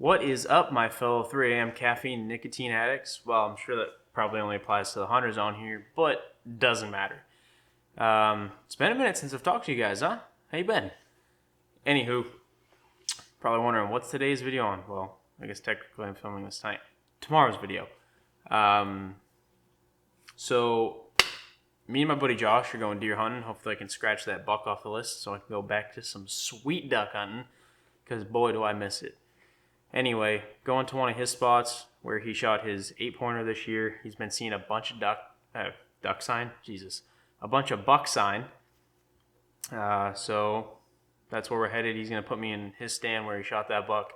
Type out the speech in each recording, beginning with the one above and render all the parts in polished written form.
What is up, my fellow 3 a.m. caffeine nicotine addicts? Well, I'm sure that probably only applies to the hunters on here, but doesn't matter. It's been a minute since I've talked to you guys, huh? How you been? Anywho, probably wondering, what's today's video on? Well, I guess technically I'm filming this tonight. Tomorrow's video. So, me and my buddy Josh are going deer hunting. Hopefully I can scratch that buck off the list so I can go back to some sweet duck hunting, because boy do I miss it. Anyway, going to one of his spots where he shot his 8-pointer this year. He's been seeing a bunch of buck sign. So that's where we're headed. He's going to put me in his stand where he shot that buck.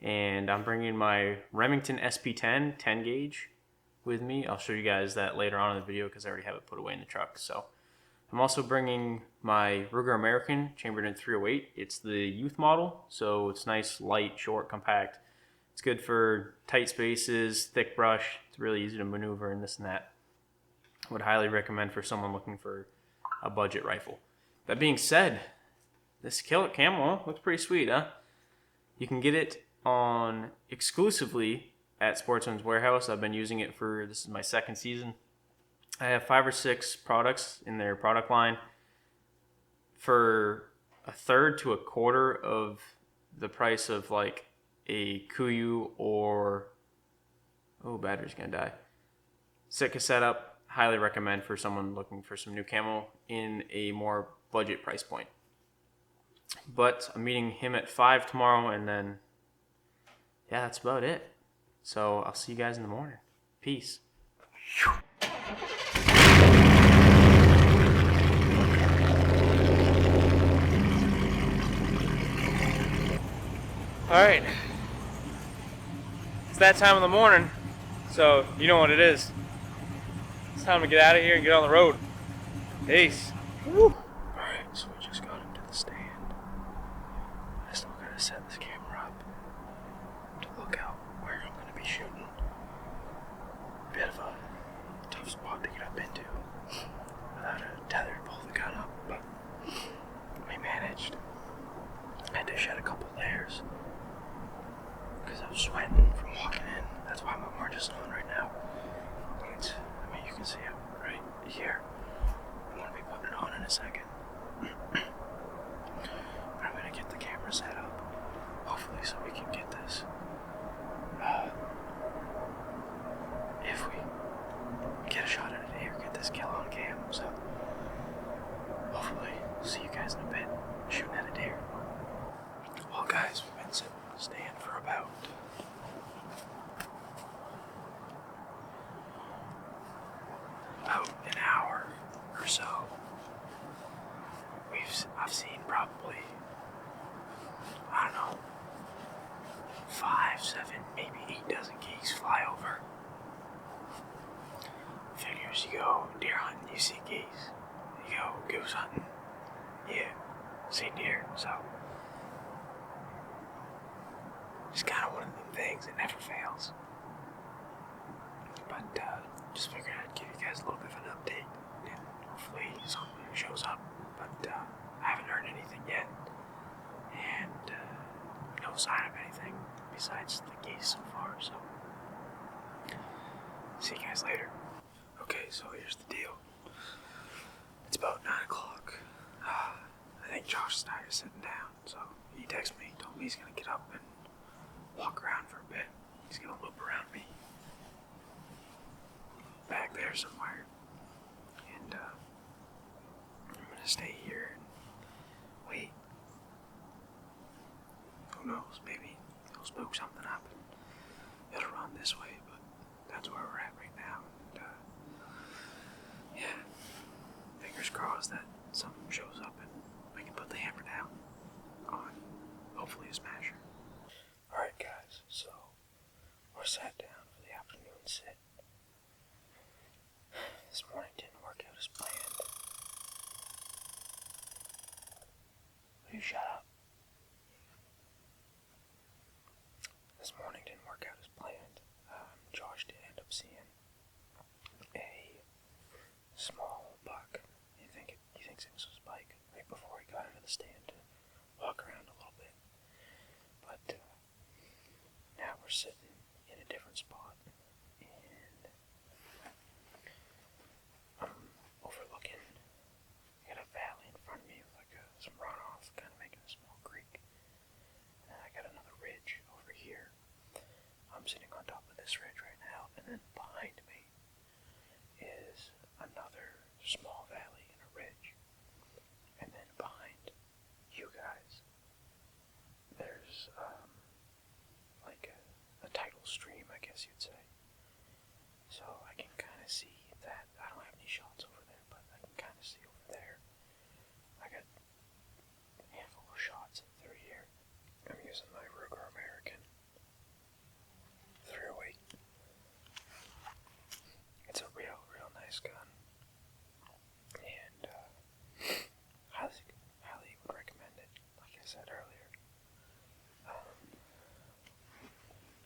And I'm bringing my Remington SP10 10 gauge with me. I'll show you guys that later on in the video because I already have it put away in the truck. So I'm also bringing my Ruger American chambered in .308. It's the youth model, so it's nice, light, short, compact. It's good for tight spaces, thick brush. It's really easy to maneuver and this and that. I would highly recommend for someone looking for a budget rifle. That being said, this Killick camo looks pretty sweet, huh? You can get it on exclusively at Sportsman's Warehouse. I've been using it this is my second season. I have 5 or 6 products in their product line for a third to a quarter of the price of like a Kuiu or battery's gonna die. Sitka setup, highly recommend for someone looking for some new camo in a more budget price point. But I'm meeting him at 5 tomorrow, and then yeah, that's about it. So I'll see you guys in the morning. Peace. Alright, it's that time of the morning, so you know what it is. It's time to get out of here and get on the road. Peace. Alright, so we just got into the stand. I still gotta set this camera up to look out where I'm gonna be shooting. Bit of a tough spot to get up into without a tether to pull the gun up, but we managed. I had to shed a couple layers because I was sweating from walking in. That's why my orange is on right now. You can see it right here. I'm going to be putting it on in a second. But I'm going to get the camera set up, hopefully, so we can get this. If we get a shot at it here, get this kill on cam. So, hopefully, see you guys in a bit, shooting at a deer. Well, guys, we've been sitting on the stand for about an hour or so. I've seen probably, I don't know, 5, 7, maybe 8 dozen geese fly over. Figures you go deer hunting, you see geese. You go goose hunting, you see deer. So it's kind of one of them things that never fails. But just figured I'd give you guys a little bit of an update, and hopefully something shows up. But I haven't heard anything yet, and no sign of anything besides the geese so far. So see you guys later. Okay, so here's the deal. It's about 9 o'clock. I think Josh and I are sitting down, so he texted me, told me he's gonna get up and walk around for a bit. He's gonna loop around me back there somewhere, and I'm gonna stay here and wait. Who knows, maybe he'll spook something up and it'll run this way, but that's where we're at right now. And yeah, fingers crossed that something shows up and we can put the hammer down on hopefully a smasher. Alright guys, so we're sat down for the afternoon sit. This morning didn't work out as planned. Will you shut up? This morning didn't work out as planned. Josh did end up seeing a small buck. He thinks it was a spike right before he got into the stand to walk around a little bit. But this ridge right now, and then behind me is another small valley and a ridge. And then behind you guys, there's like a tidal stream, I guess you'd say. So I can kind of see that. I don't have any shots over there, but I can kind of see over there. I got a handful of shots through here. I'm using my Ruger American 308. It's a real nice gun, and highly would recommend it. Like I said earlier,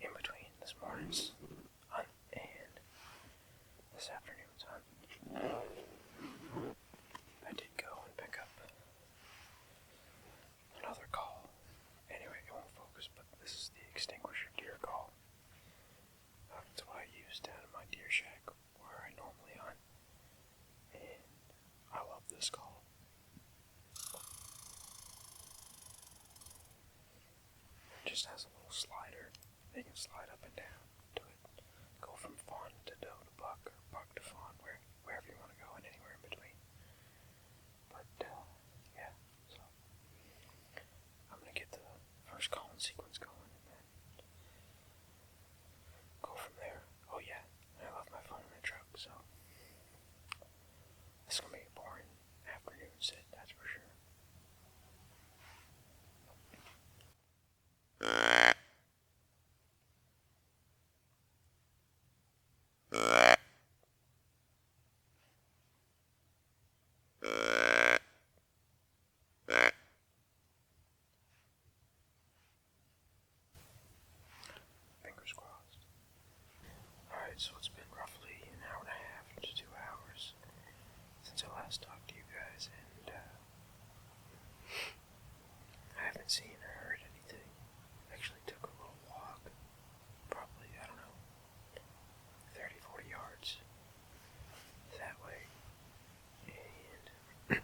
in between this morning's hunt and this afternoon's hunt, I did go and pick up another call. Anyway, it won't focus, but this is the extinguisher deer call. That's what I use down in my deer shack where I normally hunt, and I love this call. It just has a little slider. You can slide up and down to it. Go from fawn to doe to buck, or buck to fawn, wherever you want to go, and anywhere in between. But, yeah, so I'm going to get the first calling sequence going, and then go from there. Oh yeah, and I left my phone in the truck, so this is going to be a boring afternoon sit, that's for sure. Fingers crossed. Alright, so it's been roughly an hour and a half to 2 hours since I last talked to you guys, and I haven't seen or heard anything. Actually took a little walk, probably, I don't know, 30-40 yards that way, and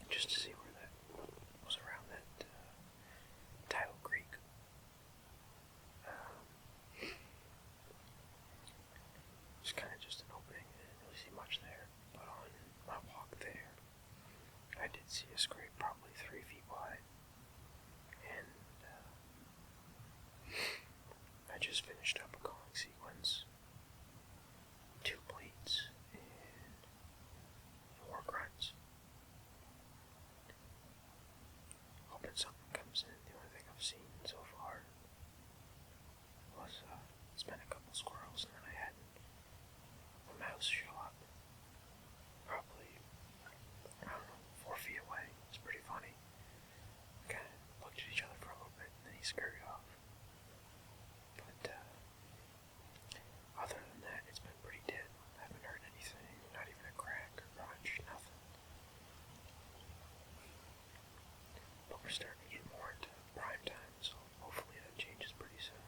just to see where that was, around that tidal creek. It's kind of just an opening. I didn't really see much there, but on my walk there, I did see a scrape probably 3 feet wide, and I just finished up a calling sequence, 2 bleats, and 4 grunts. Hoping something comes in. The only thing I've seen so far was it's been a couple squirrels, and then I had a mouse show up, probably, I don't know, 4 feet away. It's pretty funny. We kind of looked at each other for a little bit, and then he scurried off. But other than that, it's been pretty dead. I haven't heard anything, not even a crack or crunch, nothing. But we're starting to get more into prime time, so hopefully that changes pretty soon.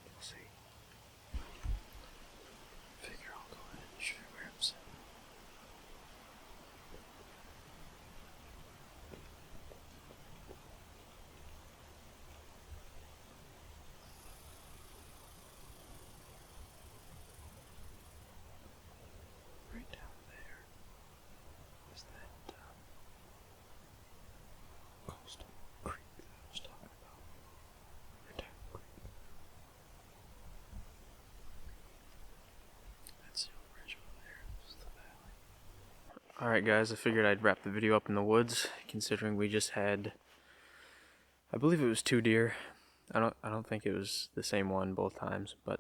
We'll see. Figure I'll go ahead and show you where I'm sitting. Right down there is that coastal creek that I was talking about. Or tidal creek. That's the old bridge over there. This is the valley. Alright guys, I figured I'd wrap the video up in the woods, considering we just had, I believe it was 2 deer. I don't think it was the same one both times, but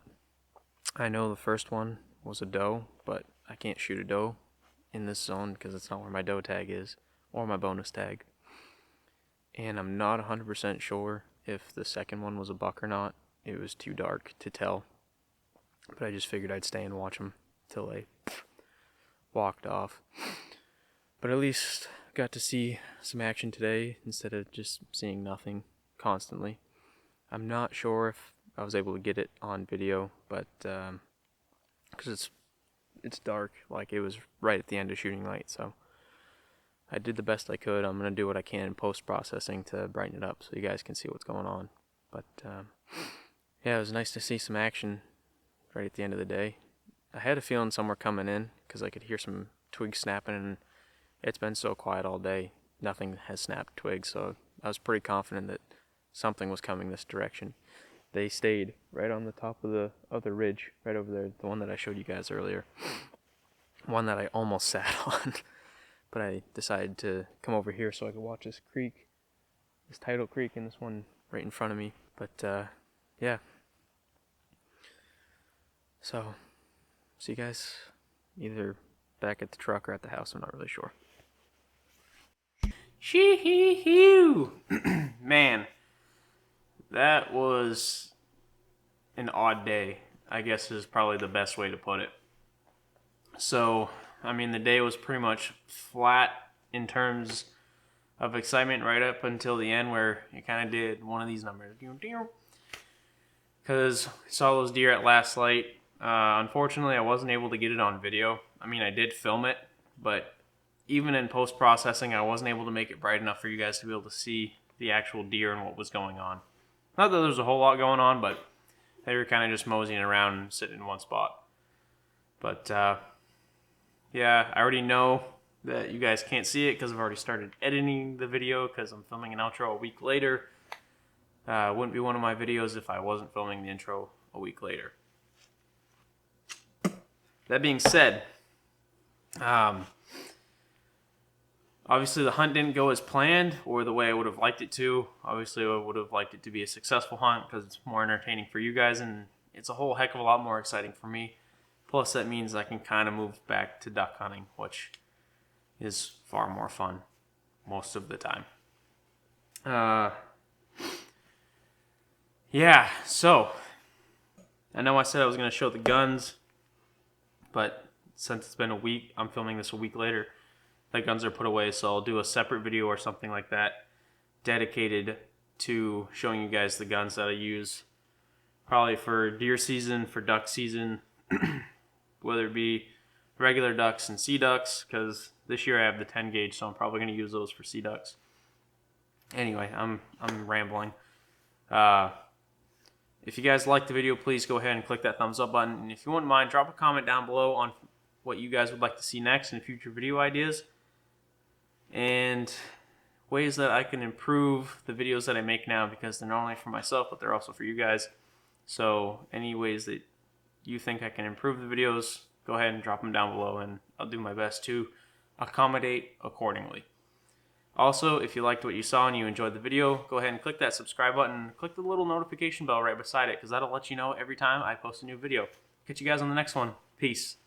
I know the first one was a doe, but I can't shoot a doe in this zone because it's not where my doe tag is, or my bonus tag. And I'm not 100% sure if the second one was a buck or not. It was too dark to tell, but I just figured I'd stay and watch them till they walked off. But at least got to see some action today instead of just seeing nothing constantly. I'm not sure if I was able to get it on video, but because it's dark, like it was right at the end of shooting light, so I did the best I could. I'm gonna do what I can in post-processing to brighten it up so you guys can see what's going on. But Yeah, it was nice to see some action right at the end of the day. I had a feeling some were coming in because I could hear some twigs snapping, and it's been so quiet all day. Nothing has snapped twigs, so I was pretty confident that something was coming this direction. They stayed right on the top of the other ridge, right over there, the one that I showed you guys earlier. One that I almost sat on, but I decided to come over here so I could watch this creek, this tidal creek, and this one right in front of me. But yeah. So, see you guys either back at the truck or at the house. I'm not really sure. Shee-hee-hoo! Man, that was an odd day, I guess is probably the best way to put it. So, I mean, the day was pretty much flat in terms of excitement right up until the end, where it kind of did one of these numbers. Because I saw those deer at last light. Unfortunately, I wasn't able to get it on video. I mean, I did film it, but even in post-processing, I wasn't able to make it bright enough for you guys to be able to see the actual deer and what was going on. Not that there's a whole lot going on, but they were kind of just moseying around and sitting in one spot. But yeah, I already know that you guys can't see it because I've already started editing the video because I'm filming an outro a week later. It wouldn't be one of my videos if I wasn't filming the intro a week later. That being said, obviously the hunt didn't go as planned or the way I would have liked it to. Obviously I would have liked it to be a successful hunt because it's more entertaining for you guys and it's a whole heck of a lot more exciting for me. Plus that means I can kind of move back to duck hunting, which is far more fun most of the time. Yeah, so I know I said I was going to show the guns, but since it's been a week, I'm filming this a week later, the guns are put away, so I'll do a separate video or something like that dedicated to showing you guys the guns that I use probably for deer season, for duck season, whether it be regular ducks and sea ducks, because this year I have the 10 gauge, so I'm probably going to use those for sea ducks. Anyway, I'm rambling. If you guys liked the video, please go ahead and click that thumbs up button. And if you wouldn't mind, drop a comment down below on what you guys would like to see next in future video ideas. And ways that I can improve the videos that I make now, because they're not only for myself, but they're also for you guys. So any ways that you think I can improve the videos, go ahead and drop them down below, and I'll do my best to accommodate accordingly. Also, if you liked what you saw and you enjoyed the video, go ahead and click that subscribe button. Click the little notification bell right beside it, because that'll let you know every time I post a new video. Catch you guys on the next one. Peace.